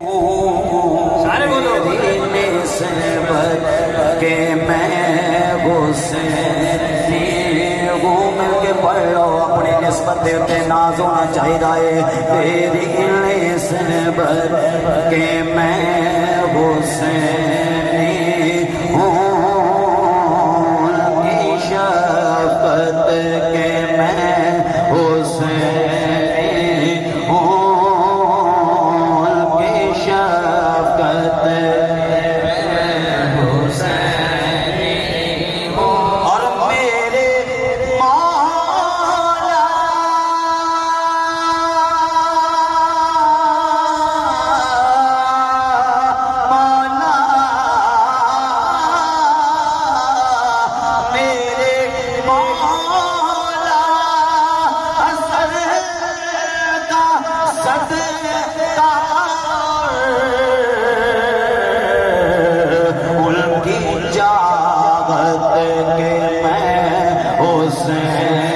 سارے بولو کہ میں حسینی ہوں، مل کے پڑھ لو اپنی نسبت تے ناز ہونا چاہیے. تیری نسبت کہ میں حسینی ہوں، کی شفقت کہ میں حسینی ہوں، ان کی چاہت کہ میں حسین